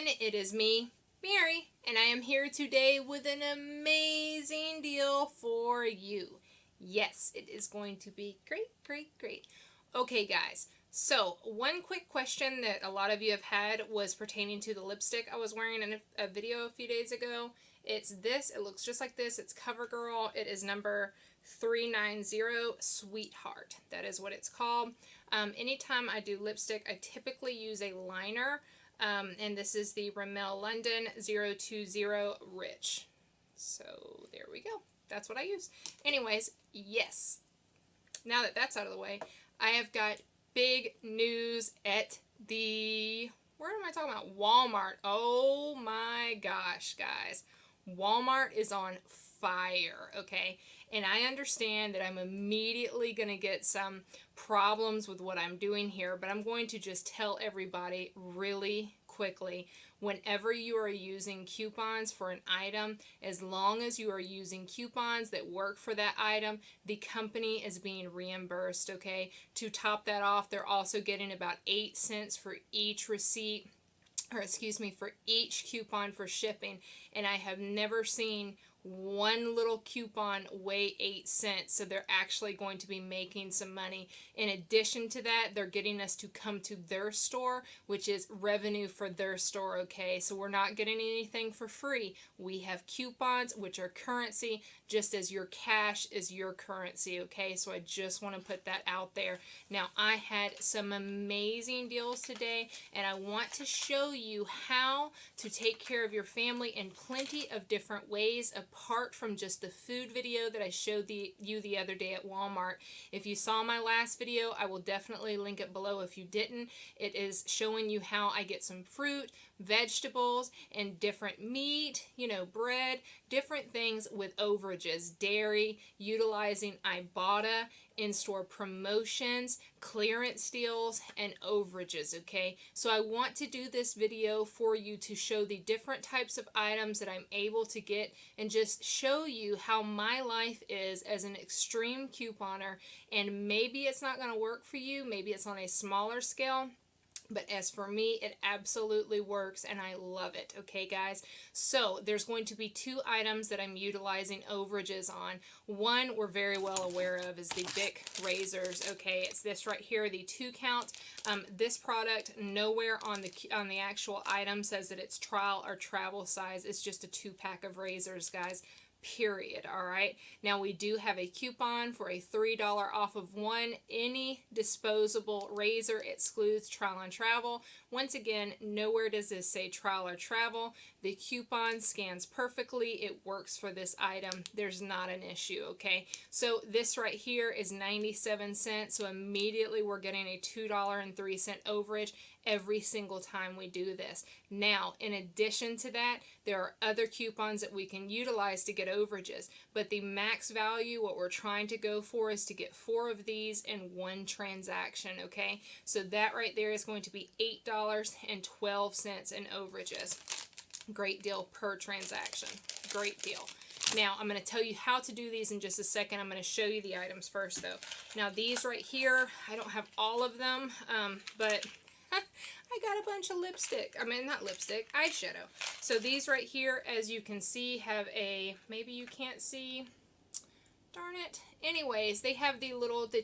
it is me, Mary, and I am here today with an amazing deal for you. Yes, it is going to be great, great, great. Okay, guys, so one quick question that a lot of you have had was pertaining to the lipstick I was wearing in a video a few days ago. It's this. It looks just like this. It's CoverGirl. It is number 390 Sweetheart. That is what it's called. Anytime I do lipstick, I typically use a liner. And this is the Rimmel London 020 Rich. So there we go. That's what I use. Anyways, yes. Now that that's out of the way, I have got big news at the, where am I talking about? Walmart. Oh my gosh, guys. Walmart is on fire, okay? And I understand that I'm immediately going to get some problems with what I'm doing here, but I'm going to just tell everybody really quickly, whenever you are using coupons for an item, as long as you are using coupons that work for that item, the company is being reimbursed, okay? To top that off, they're also getting about 8 cents for each receipt, or excuse me, for each coupon for shipping. And I have never seen one little coupon weigh 8 cents, so they're actually going to be making some money. In addition to that, they're getting us to come to their store, which is revenue for their store, okay? So we're not getting anything for free. We have coupons, which are currency, just as your cash is your currency, okay? So I just want to put that out there. Now, I had some amazing deals today, and I want to show you how to take care of your family in plenty of different ways, apart from just the food video that I showed you the other day at Walmart. If you saw my last video, I will definitely link it below if you didn't. It is showing you how I get some fruit, vegetables, and different meat, bread, different things with overages, dairy, utilizing Ibotta, in-store promotions, clearance deals, and overages, okay? So I want to do this video for you to show the different types of items that I'm able to get and just show you how my life is as an extreme couponer. And maybe it's not going to work for you, maybe it's on a smaller scale, but as for me, it absolutely works, and I love it, okay, guys? So there's going to be 2 items that I'm utilizing overages on. One we're very well aware of is the Bic razors, okay? It's this right here, the 2 count. This product, nowhere on the actual item says that it's trial or travel size. It's just a 2-pack of razors, guys. Period. All right. Now we do have a coupon for a $3 off of one. Any disposable razor excludes trial and travel. Once again, nowhere does this say trial or travel. The coupon scans perfectly. It works for this item. There's not an issue. Okay. So this right here is 97 cents. So immediately we're getting a $2.03 overage every single time we do this. Now, in addition to that, there are other coupons that we can utilize to get overages, but the max value, what we're trying to go for, is to get 4 of these in one transaction, okay? So that right there is going to be $8.12 in overages. Great deal per transaction. Great deal. Now, I'm going to tell you how to do these in just a second. I'm going to show you the items first, though. Now, these right here, I don't have all of them, but I got a bunch of lipstick. I mean, not lipstick, eyeshadow. So these right here, as you can see, have a, maybe you can't see, darn it. Anyways, they have the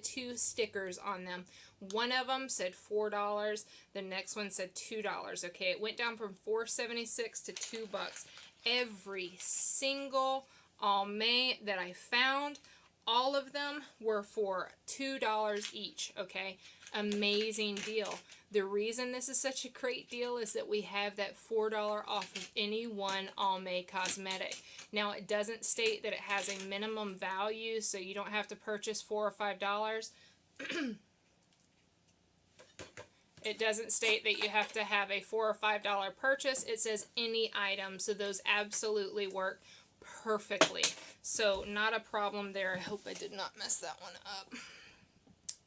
2 stickers on them. One of them said $4. The next one said $2. Okay, it went down from $4.76 to $2. Every single Almay that I found, all of them were for $2 each, okay? Amazing deal. The reason this is such a great deal is that we have that $4 off of any one Almay cosmetic. Now, it doesn't state that it has a minimum value, so you don't have to purchase $4 or $5. It doesn't state that you have to have a $4 or $5 purchase. It says any item, so those absolutely work perfectly. So, not a problem there. I hope I did not mess that one up.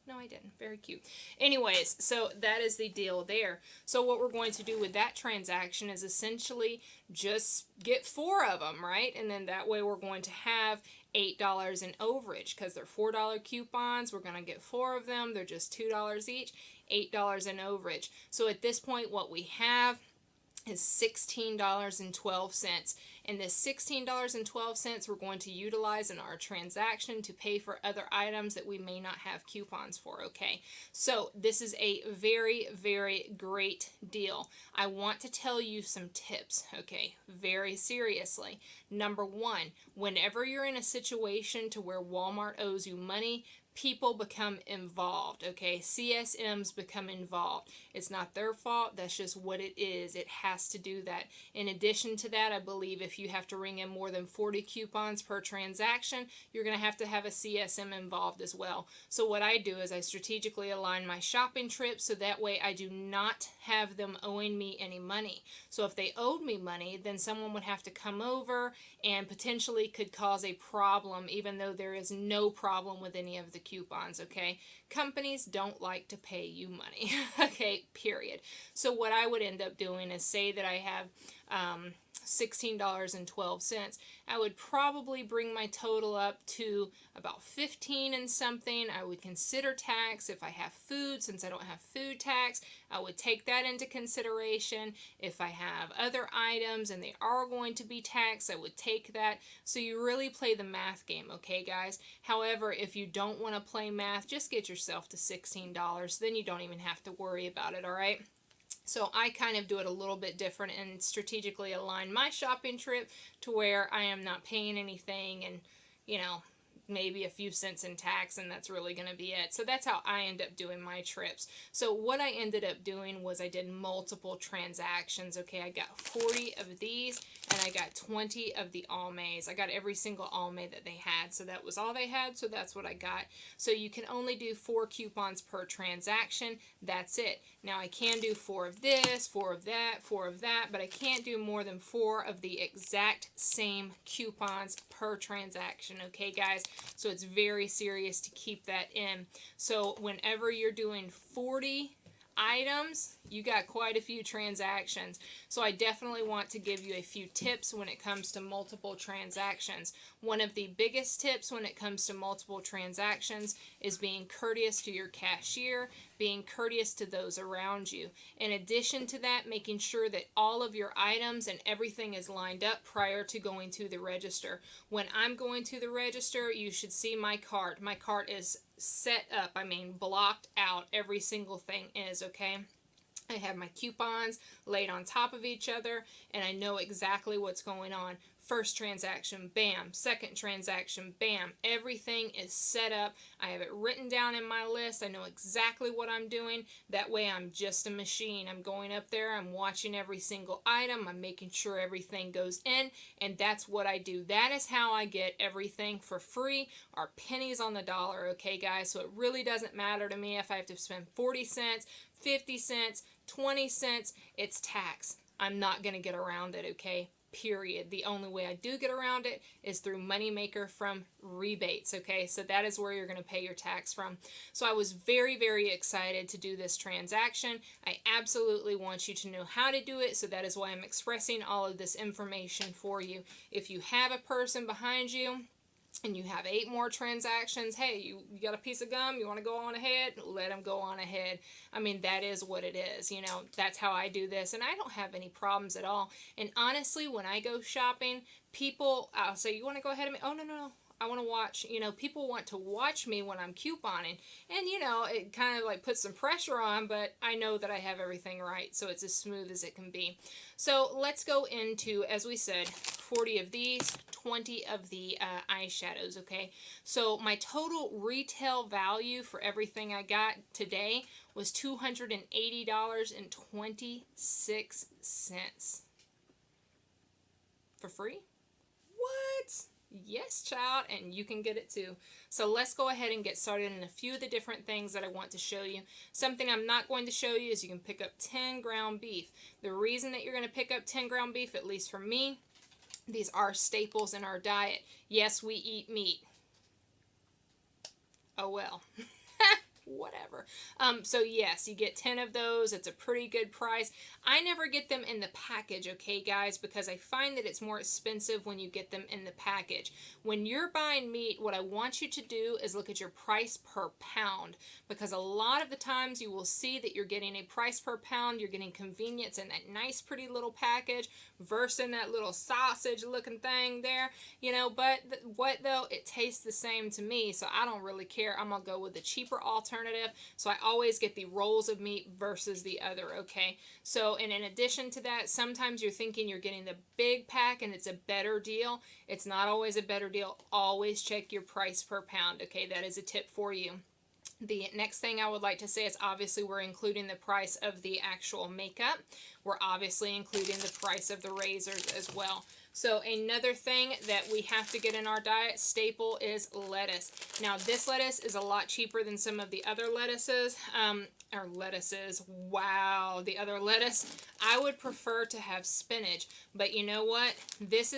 No, I didn't. Very cute. Anyways, so that is the deal there. So what we're going to do with that transaction is essentially just get 4 of them, right? And then that way we're going to have $8 in overage because they're $4 coupons. We're going to get 4 of them. They're just $2 each, $8 in overage. So at this point, what we have is $16.12. And this $16.12 we're going to utilize in our transaction to pay for other items that we may not have coupons for, okay? So this is a very, very great deal. I want to tell you some tips, okay? Very seriously. Number one, whenever you're in a situation to where Walmart owes you money, people become involved, okay? CSMs become involved. It's not their fault. That's just what it is. It has to do that. In addition to that, I believe if you have to ring in more than 40 coupons per transaction, you're going to have a CSM involved as well. So what I do is I strategically align my shopping trips so that way I do not have them owing me any money. So if they owed me money, then someone would have to come over and potentially could cause a problem, even though there is no problem with any of the coupons, okay? Companies don't like to pay you money, okay, period. So what I would end up doing is say that I have $16.12, I would probably bring my total up to about 15 and something. I would consider tax if I have food. Since I don't have food tax, I would take that into consideration. If I have other items and they are going to be taxed, I would take that. So you really play the math game, okay, guys? However, if you don't want to play math, just get yourself to $16. Then you don't even have to worry about it, all right? So I kind of do it a little bit different and strategically align my shopping trip to where I am not paying anything and, you know, maybe a few cents in tax, and that's really going to be it. So that's how I end up doing my trips. So what I ended up doing was I did multiple transactions. Okay, I got 40 of these and I got 20 of the Almays. I got every single Almay that they had. So that was all they had, so that's what I got. So you can only do 4 coupons per transaction. That's it. Now I can do 4 of this, 4 of that, 4 of that, but I can't do more than 4 of the exact same coupons per transaction, okay, guys? So it's very serious to keep that in. So whenever you're doing 40 items, you got quite a few transactions. So I definitely want to give you a few tips when it comes to multiple transactions. One of the biggest tips when it comes to multiple transactions is being courteous to your cashier, being courteous to those around you. In addition to that, making sure that all of your items and everything is lined up prior to going to the register. When I'm going to the register, you should see my cart. My cart is set up, I mean blocked out. Every single thing is, okay? I have my coupons laid on top of each other, and I know exactly what's going on. First transaction, bam. Second transaction, bam. Everything is set up. I have it written down in my list. I know exactly what I'm doing. That way I'm just a machine. I'm going up there. I'm watching every single item. I'm making sure everything goes in, and that's what I do. That is how I get everything for free or pennies on the dollar, okay, guys? So it really doesn't matter to me if I have to spend 40 cents, 50 cents, 20 cents. It's tax. I'm not going to get around it, okay? Period. The only way I do get around it is through Moneymaker from rebates, okay? So that is where you're going to pay your tax from. So I was very, very excited to do this transaction. I absolutely want you to know how to do it, so that is why I'm expressing all of this information for you. If you have a person behind you and you have 8 more transactions, hey, you got a piece of gum, you want to go on ahead, let them go on ahead. I mean, that is what it is, you know, that's how I do this, and I don't have any problems at all. And honestly, when I go shopping, people, I'll say, you want to go ahead of me? Oh, no, no, no. I want to watch, you know, people want to watch me when I'm couponing, and, you know, it kind of like puts some pressure on, but I know that I have everything right, so it's as smooth as it can be. So let's go into, as we said, 40 of these, 20 of the eyeshadows, okay? So my total retail value for everything I got today was $280.26. For free? What? Yes, child, and you can get it too. So let's go ahead and get started in a few of the different things that I want to show you. Something I'm not going to show you is you can pick up 10 ground beef. The reason that you're going to pick up 10 ground beef, at least for me, these are staples in our diet. Yes, we eat meat. Oh well. whatever. So yes, you get 10 of those. It's a pretty good price. I never get them in the package, okay, guys, because I find that it's more expensive when you get them in the package. When you're buying meat, what I want you to do is look at your price per pound, because a lot of the times you will see that you're getting a price per pound, you're getting convenience in that nice pretty little package versus that little sausage looking thing there, you know, but what though, it tastes the same to me, so I don't really care. I'm gonna go with the cheaper alternative, so I always get the rolls of meat versus the other, okay? So, and in addition to that, sometimes you're thinking you're getting the big pack and it's a better deal. It's not always a better deal. Always check your price per pound, okay? That is a tip for you. The next thing I would like to say is obviously we're including the price of the actual makeup. We're obviously including the price of the razors as well. So another thing that we have to get in our diet staple is lettuce. Now this lettuce is a lot cheaper than some of the other lettuces. Wow, the other lettuce. I would prefer to have spinach, but you know what? This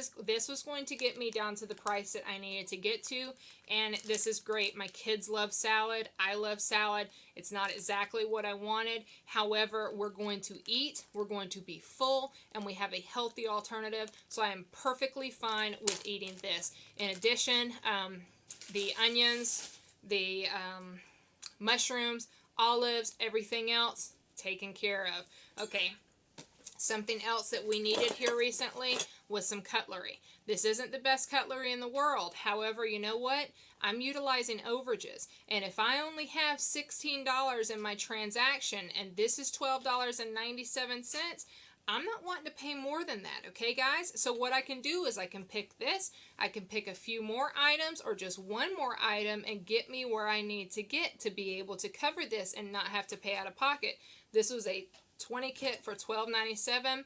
was going to get me down to the price that I needed to get to, and this is great. My kids love salad. I love salad. It's not exactly what I wanted. However, we're going to eat, we're going to be full, and we have a healthy alternative, so I am perfectly fine with eating this. In addition, the onions, the mushrooms, olives, everything else taken care of. Okay, something else that we needed here recently was some cutlery. This isn't the best cutlery in the world. However, you know what? I'm utilizing overages. And if I only have $16 in my transaction and this is $12.97, I'm not wanting to pay more than that, okay, guys? So what I can do is I can pick this, I can pick a few more items or just one more item and get me where I need to get to be able to cover this and not have to pay out of pocket. This was a 20 kit for $12.97.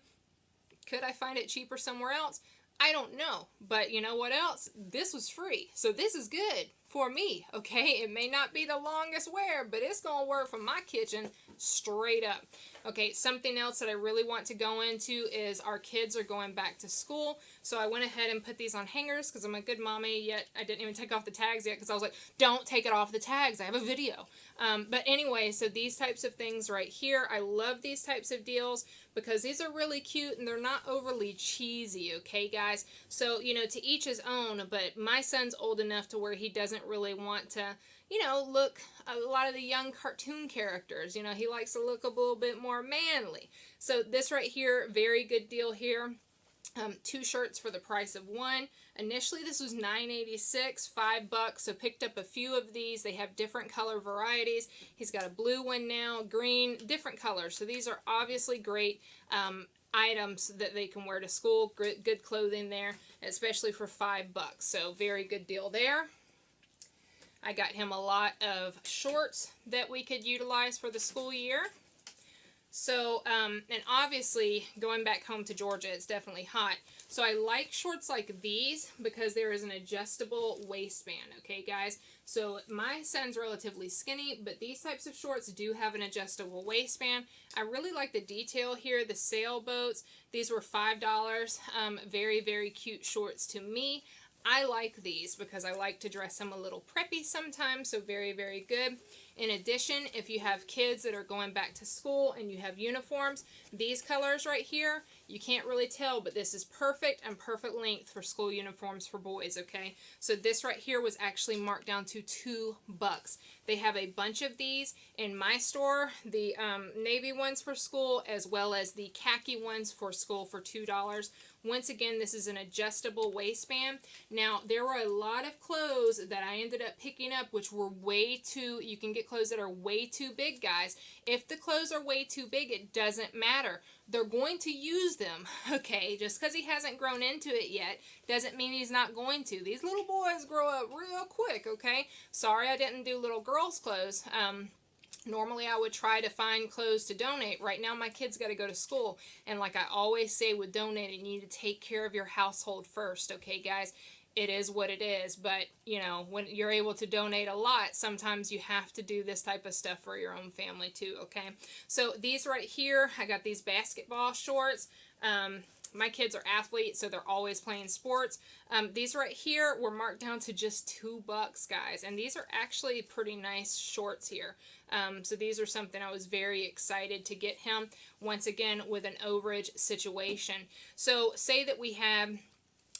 Could I find it cheaper somewhere else? I don't know, but you know what else? This was free, so this is good for me, okay? It may not be the longest wear, but it's gonna work for my kitchen straight up. Okay, something else that I really want to go into is our kids are going back to school, so I went ahead and put these on hangers because I'm a good mommy, yet I didn't even take off the tags yet because I was like, don't take it off the tags, I have a video. But anyway, so these types of things right here, I love these types of deals because these are really cute and they're not overly cheesy, okay, guys? So, you know, to each his own, but my son's old enough to where he doesn't really want to, you know, look a lot of the young cartoon characters. You know, he likes to look a little bit more manly. So this right here, very good deal here. 2 shirts for the price of 1. Initially this was $9.86, $5, so picked up a few of these. They have different color varieties. He's got a blue one now, green, different colors. So these are obviously great items that they can wear to school. Good clothing there, especially for $5. So very good deal there. I got him a lot of shorts that we could utilize for the school year. So, and obviously, going back home to Georgia, it's definitely hot. So I like shorts like these because there is an adjustable waistband, okay, guys? So my son's relatively skinny, but these types of shorts do have an adjustable waistband. I really like the detail here, the sailboats. These were $5. Very, very cute shorts to me. I like these because I like to dress them a little preppy sometimes, so very, very good. In addition, if you have kids that are going back to school and you have uniforms, these colors right here, you can't really tell, but this is perfect and perfect length for school uniforms for boys, okay? So this right here was actually marked down to $2. They have a bunch of these in my store, the navy ones for school, as well as the khaki ones for school for $2. Once again, this is an adjustable waistband. Now, there were a lot of clothes that I ended up picking up which were way too, you can get clothes that are way too big, guys. If the clothes are way too big, it doesn't matter. They're going to use them, okay? Just because he hasn't grown into it yet doesn't mean he's not going to. These little boys grow up real quick, okay? Sorry I didn't do little girls' clothes. Normally I would try to find clothes to donate. Right now my kids got to go to school. And like I always say with donating, you need to take care of your household first, okay, guys? It is what it is, but you know, when you're able to donate a lot, sometimes you have to do this type of stuff for your own family too, okay? So these right here, I got these basketball shorts. My kids are athletes, so they're always playing sports. These right here were marked down to just $2, guys. And these are actually pretty nice shorts here. So these are something I was very excited to get him, once again, with an overage situation. So say that we have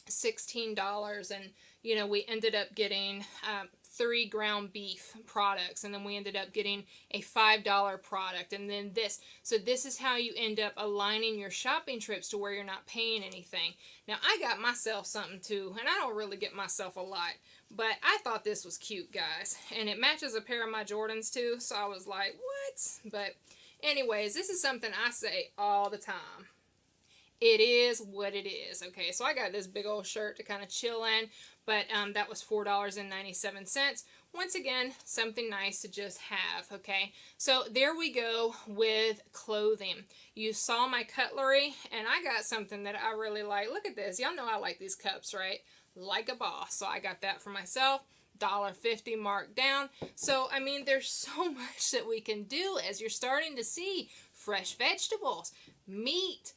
$16 and, you know, we ended up getting 3 ground beef products, and then we ended up getting a $5 product, and then this. So this is how you end up aligning your shopping trips to where you're not paying anything. Now, I got myself something too, and I don't really get myself a lot, but I thought this was cute, guys, and it matches a pair of my Jordans too, so I was like, what? But anyways, this is something I say all the time. It is what it is. Okay, so I got this big old shirt to kind of chill in, but that was $4.97. Once again, something nice to just have, okay? So there we go with clothing. You saw my cutlery, and I got something that I really like. Look at this. Y'all know I like these cups, right? Like a boss. So I got that for myself. $1.50 marked down. So, I mean, there's so much that we can do as you're starting to see fresh vegetables, meat,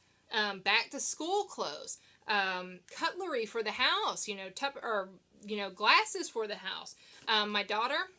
back to school clothes, cutlery for the house, glasses for the house. My daughter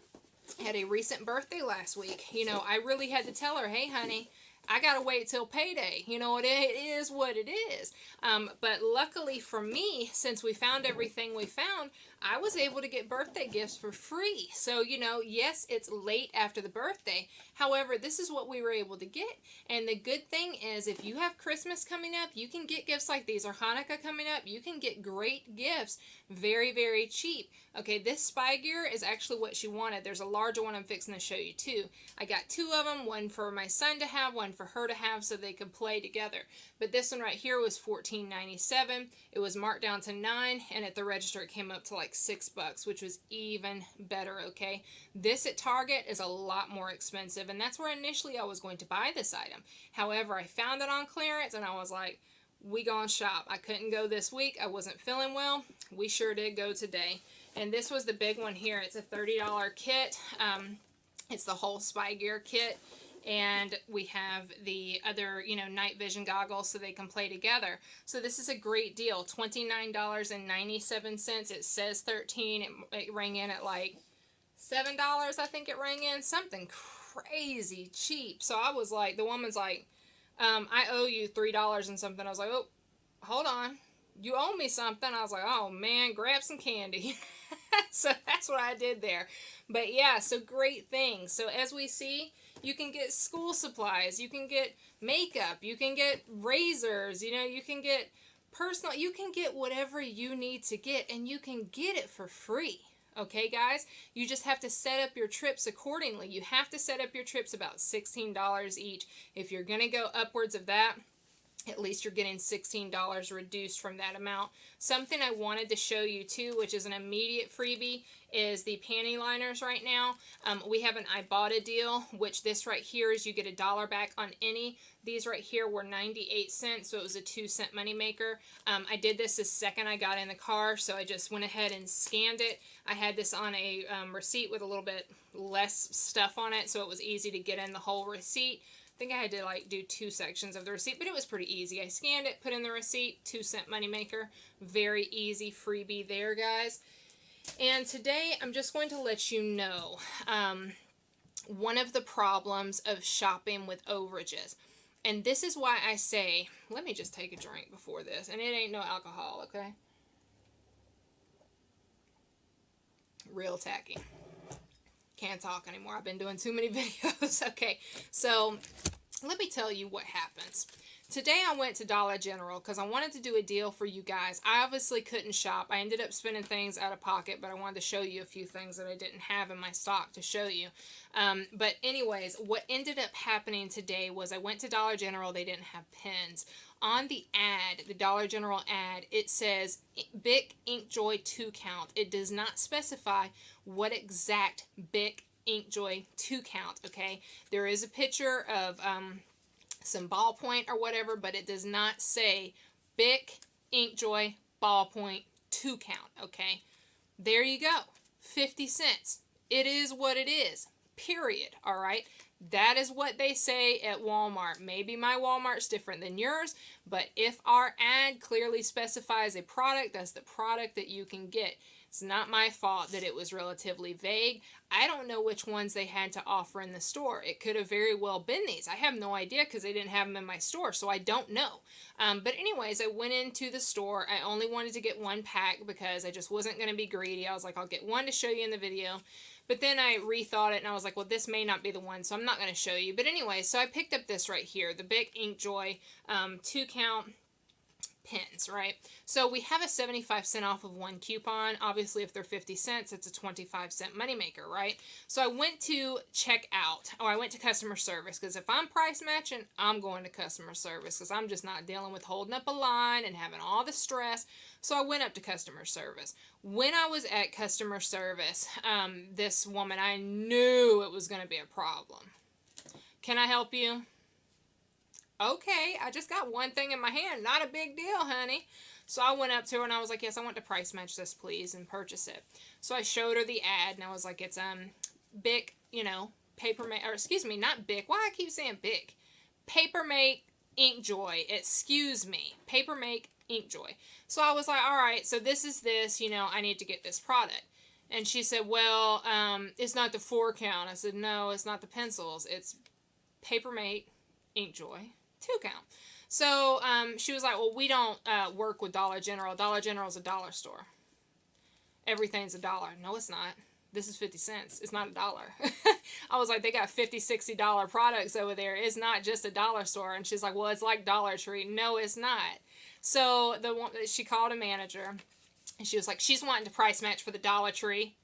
had a recent birthday last week. You know, I really had to tell her, hey, honey, I gotta wait till payday. You know, it is what it is. But luckily for me, since we found everything we found, I was able to get birthday gifts for free. So, you know, yes, it's late after the birthday. However, this is what we were able to get. And the good thing is, if you have Christmas coming up, you can get gifts like these, or Hanukkah coming up. You can get great gifts very, very cheap. Okay, this spy gear is actually what she wanted. There's a larger one I'm fixing to show you too. I got 2 of them, one for my son to have, one for her to have, so they could play together. But this one right here was $14.97. It was marked down to $9, and at the register it came up to like $6, which was even better, okay? This at Target is a lot more expensive, and that's where initially I was going to buy this item. However, I found it on clearance, and I was like, we gonna shop. I couldn't go this week. I wasn't feeling well. We sure did go today. And this was the big one here. It's a $30 kit. It's the whole spy gear kit. And we have the other, you know, night vision goggles so they can play together. So this is a great deal. $29.97. It says $13. It rang in at like $7, I think it rang in. Something crazy cheap. So I was like, the woman's like, I owe you $3 and something. I was like, oh, hold on. You owe me something. I was like, oh man, grab some candy. So that's what I did there. But yeah, so great things. So as we see, you can get school supplies, you can get makeup, you can get razors, you know, you can get personal, you can get whatever you need to get, and you can get it for free. Okay, guys? You just have to set up your trips accordingly. You have to set up your trips about $16 each. If you're going to go upwards of that, at least you're getting $16 reduced from that amount. Something I wanted to show you too, which is an immediate freebie, is the panty liners right now. We have an Ibotta deal, which this right here is you get $1 back on any. These right here were 98 cents, so it was a 2-cent moneymaker. I did this the second I got in the car, so I just went ahead and scanned it. I had this on a receipt with a little bit less stuff on it, so it was easy to get in the whole receipt. I think I had to like do 2 sections of the receipt, but it was pretty easy. I scanned it, put in the receipt, 2-cent moneymaker. Very easy freebie there, guys. And today I'm just going to let you know one of the problems of shopping with overages. And this is why I say, let me just take a drink before this. And it ain't no alcohol, okay? Real tacky. Can't talk anymore. I've been doing too many videos. Okay, so let me tell you what happens. Today I went to Dollar General because I wanted to do a deal for you guys. I obviously couldn't shop. I ended up spending things out of pocket, but I wanted to show you a few things that I didn't have in my stock to show you. But anyways, what ended up happening today was I went to Dollar General. They didn't have pens. On the ad, the Dollar General ad, it says Bic Inkjoy 2 count. It does not specify what exact Bic Inkjoy 2 count, okay? There is a picture of some ballpoint or whatever, but it does not say Bic Inkjoy ballpoint 2 count, okay? There you go. 50 cents. It is what it is. Period. All right. That is what they say at Walmart. Maybe my Walmart's different than yours, but if our ad clearly specifies a product, that's the product that you can get. It's not my fault that it was relatively vague. I don't know which ones they had to offer in the store. It could have very well been these. I have no idea because they didn't have them in my store, so I don't know. But anyways, I went into the store. I only wanted to get one pack because I just wasn't going to be greedy. I was like, I'll get one to show you in the video. But then I rethought it and I was like, well, this may not be the one, so I'm not going to show you. But anyway, so I picked up this right here, the Bic Inkjoy 2-count pens, right? So we have a 75-cent off of one coupon. Obviously, if they're 50 cents, it's a 25-cent moneymaker, right? So I went to check out, or I went to customer service, because if I'm price matching, I'm going to customer service, because I'm just not dealing with holding up a line and having all the stress. So I went up to customer service. When I was at customer service, this woman, I knew it was going to be a problem. Can I help you? Okay, I just got one thing in my hand. Not a big deal, honey. So I went up to her and I was like, yes, I want to price match this, please, and purchase it. So I showed her the ad and I was like, it's Bic, Papermate, or excuse me, not Bic. Why I keep saying Bic? Papermate Inkjoy. Excuse me. Papermate Inkjoy. So I was like, all right, so this is this, I need to get this product. And she said, well, it's not the 4-count. I said, no, it's not the pencils. It's Papermate Inkjoy 2-count. So she was like, well, we don't work with Dollar General. Dollar General is a dollar store. Everything's a dollar. No, it's not. This is 50 cents. It's not a dollar. I was like, they got $50, $60 products over there. It's not just a dollar store. And she's like, well, it's like Dollar Tree. No, it's not. So she called a manager and she was like, she's wanting to price match for the Dollar Tree.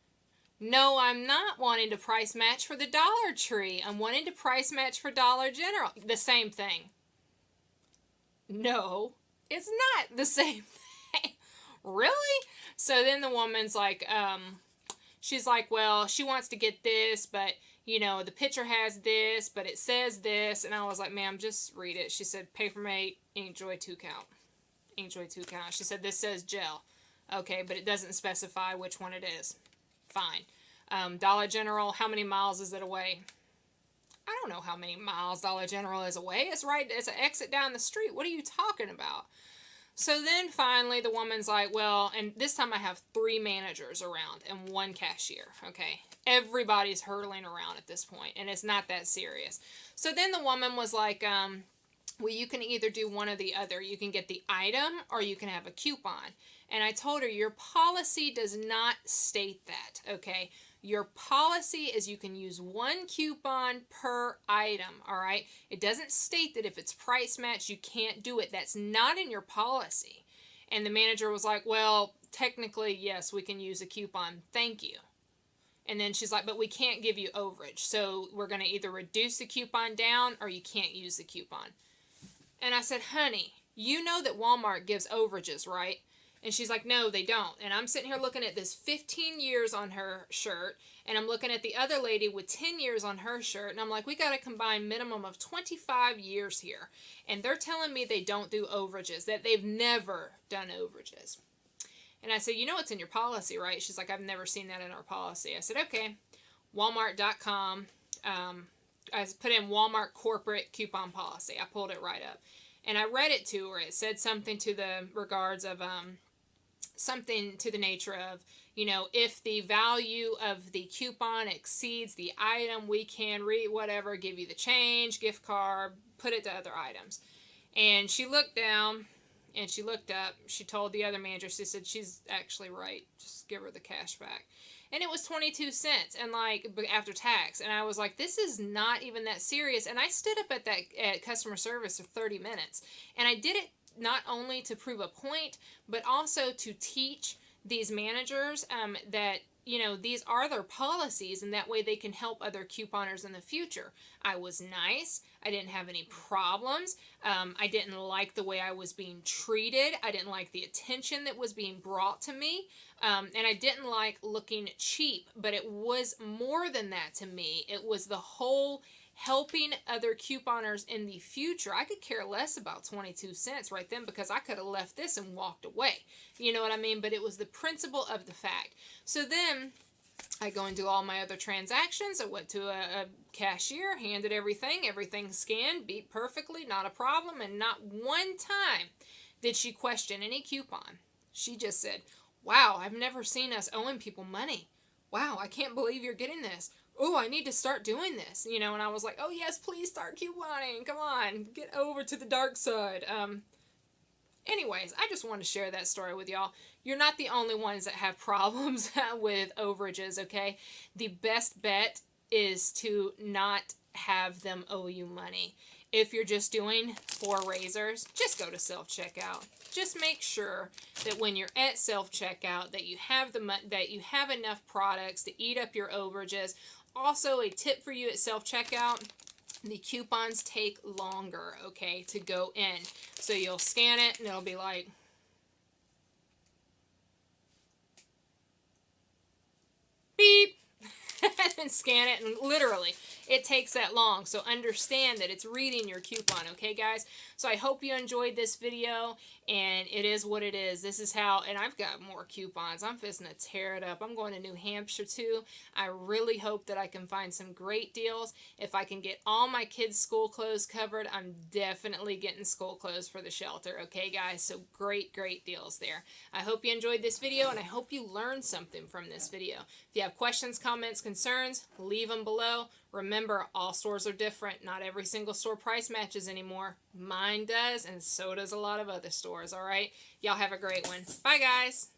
No, I'm not wanting to price match for the Dollar Tree. I'm wanting to price match for Dollar General. The same thing. No, it's not the same thing. Really? So then the woman's like, she's like, well, she wants to get this, but, the picture has this, but it says this. And I was like, ma'am, just read it. She said, Papermate Inkjoy 2-count. Inkjoy 2-count. She said, this says gel. Okay, but it doesn't specify which one it is. Fine. Dollar General, how many miles is it away? I don't know how many miles Dollar General is away. It's an exit down the street. What are you talking about? So then finally the woman's like, well, and this time I have 3 managers around and 1 cashier, okay? Everybody's hurtling around at this point, and it's not that serious. So then the woman was like, well, you can either do one or the other. You can get the item or you can have a coupon. And I told her, your policy does not state that, okay? Your policy is you can use 1 coupon per item, all right? It doesn't state that if it's price match, you can't do it. That's not in your policy. And the manager was like, well, technically, yes, we can use a coupon. Thank you. And then she's like, but we can't give you overage. So we're going to either reduce the coupon down or you can't use the coupon. And I said, honey, you know that Walmart gives overages, right? And she's like, no, they don't. And I'm sitting here looking at this 15 years on her shirt. And I'm looking at the other lady with 10 years on her shirt. And I'm like, we got a combined minimum of 25 years here. And they're telling me they don't do overages, that they've never done overages. And I said, you know what's in your policy, right? She's like, I've never seen that in our policy. I said, okay. Walmart.com. I put in Walmart corporate coupon policy. I pulled it right up. And I read it to her. It said something to the regards of... something to the nature of, if the value of the coupon exceeds the item, we can give you the change, gift card, put it to other items. And she looked down and she looked up. She told the other manager, she said, she's actually right. Just give her the cash back. And it was 22 cents and after tax. And I was like, this is not even that serious. And I stood up at customer service for 30 minutes. And I did it not only to prove a point, but also to teach these managers that, these are their policies, and that way they can help other couponers in the future. I was nice. I didn't have any problems. I didn't like the way I was being treated. I didn't like the attention that was being brought to me. And I didn't like looking cheap, but it was more than that to me. It was the whole helping other couponers in the future. I could care less about 22 cents right then, because I could have left this and walked away. You know what I mean? But it was the principle of the fact. So then I go and do all my other transactions. I went to a cashier, handed everything scanned, beat perfectly, not a problem, and not one time did she question any coupon. She just said, "Wow, I've never seen us owing people money. Wow, I can't believe you're getting this. Oh, I need to start doing this." You know, and I was like, "Oh yes, please start couponing. Come on, get over to the dark side." Anyways, I just wanted to share that story with y'all. You're not the only ones that have problems with overages, okay? The best bet is to not have them owe you money. If you're just doing 4 razors, just go to self-checkout. Just make sure that when you're at self-checkout that you have enough products to eat up your overages. Also, a tip for you at self-checkout, the coupons take longer, okay, to go in. So you'll scan it and it'll be like, beep, and scan it, and literally it takes that long. So understand that it's reading your coupon, okay guys? So I hope you enjoyed this video, and it is what it is. This is how, and I've got more coupons. I'm fixing to tear it up. I'm going to New Hampshire too. I really hope that I can find some great deals. If I can get all my kids' school clothes covered, I'm definitely getting school clothes for the shelter, okay guys? So great deals there. I hope you enjoyed this video, and I hope you learned something from this video. If you have questions, comments, concerns, leave them below. Remember, all stores are different. Not every single store price matches anymore. Mine does, and so does a lot of other stores, all right? Y'all have a great one. Bye, guys.